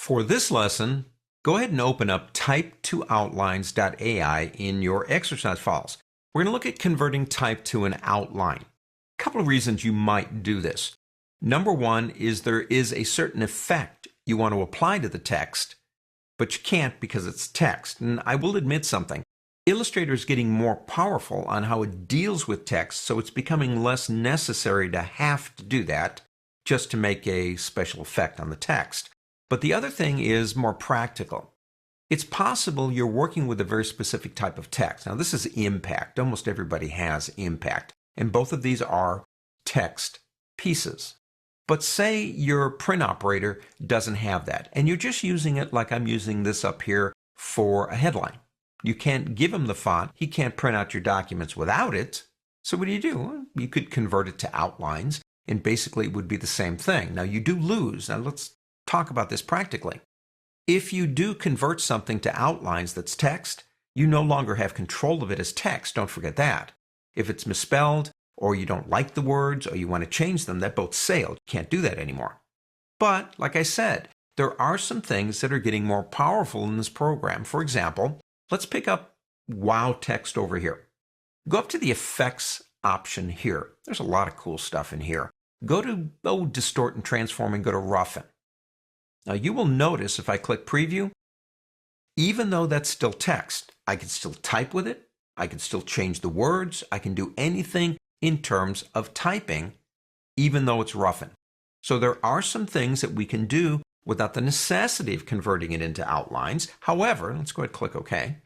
For this lesson, go ahead and open up type2outlines.ai in your exercise files. We're going to look at converting type to an outline. A couple of reasons you might do this. Number one is there is a certain effect you want to apply to the text, but you can't because it's text. And I will admit something. Illustrator is getting more powerful on how it deals with text, so it's becoming less necessary to have to do that just to make a special effect on the text. But the other thing is more practical. It's possible you're working with a very specific type of text. Now, this is impact. Almost everybody has impact. And both of these are text pieces. But say your print operator doesn't have that, and you're just using it like I'm using this up here for a headline. You can't give him the font. He can't print out your documents without it. So what do? Well, you could convert it to outlines, and basically it would be the same thing. Now, you do lose. Now, let's talk about this practically. If you do convert something to outlines that's text, you no longer have control of it as text. Don't forget that. If it's misspelled, or you don't like the words, or you want to change them, that boat's sailed. You can't do that anymore. But, like I said, there are some things that are getting more powerful in this program. For example, let's pick up wow text over here. Go up to the effects option here. There's a lot of cool stuff in here. Go to distort and transform and go to roughen. Now you will notice if I click preview, even though that's still text, I can still type with it. I can still change the words. I can do anything in terms of typing, even though it's roughen. So there are some things that we can do without the necessity of converting it into outlines. However, let's go ahead and click OK.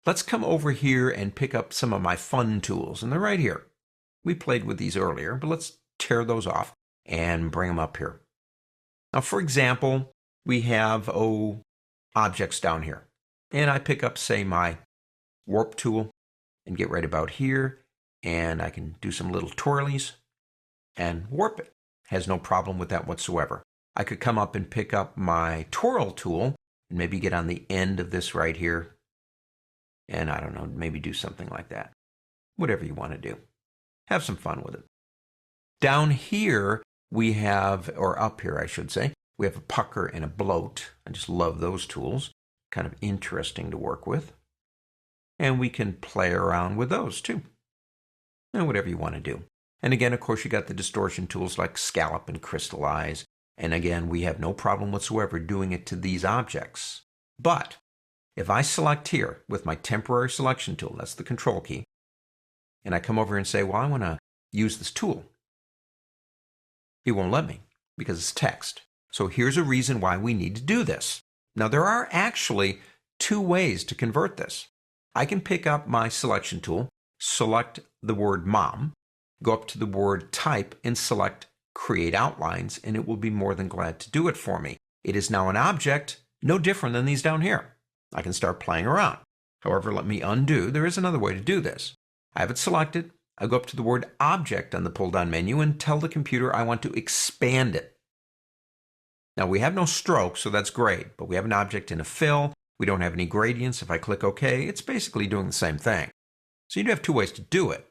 Let's come over here and pick up some of my fun tools, and they're right here. We played with these earlier, but let's tear those off and bring them up here. Now, for example, we have objects down here, and I pick up, say, my warp tool and get right about here, and I can do some little twirlies and warp it. Has no problem with that whatsoever. I could come up and pick up my twirl tool and maybe get on the end of this right here, and I don't know, maybe do something like that. Whatever you want to do. Have some fun with it. Down here we have, or up here I should say, we have a pucker and a bloat. I just love those tools. Kind of interesting to work with. And we can play around with those too. And whatever you want to do. And again, of course, you got the distortion tools like scallop and crystallize. And again, we have no problem whatsoever doing it to these objects. But if I select here with my temporary selection tool, that's the control key, and I come over and say, well, I want to use this tool, it won't let me because it's text. So here's a reason why we need to do this. Now, there are actually two ways to convert this. I can pick up my selection tool, select the word mom, go up to the word type and select create outlines, and it will be more than glad to do it for me. It is now an object, no different than these down here. I can start playing around. However, let me undo. There is another way to do this. I have it selected. I go up to the word object on the pull-down menu and tell the computer I want to expand it. Now, we have no stroke, so that's great, but we have an object in a fill. We don't have any gradients. If I click OK, it's basically doing the same thing. So you do have two ways to do it.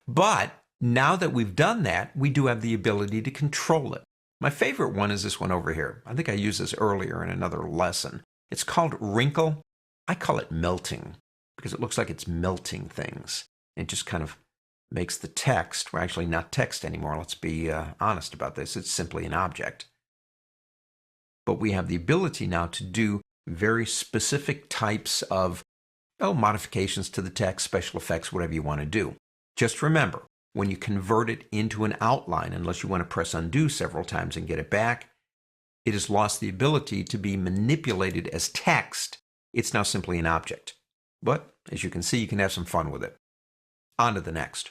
But now that we've done that, we do have the ability to control it. My favorite one is this one over here. I think I used this earlier in another lesson. It's called wrinkle. I call it melting because it looks like it's melting things. It just kind of makes the text, well, actually not text anymore. Let's be honest about this. It's simply an object. But we have the ability now to do very specific types of modifications to the text, special effects, whatever you want to do. Just remember, when you convert it into an outline, unless you want to press undo several times and get it back, it has lost the ability to be manipulated as text. It's now simply an object. But as you can see, you can have some fun with it. On to the next.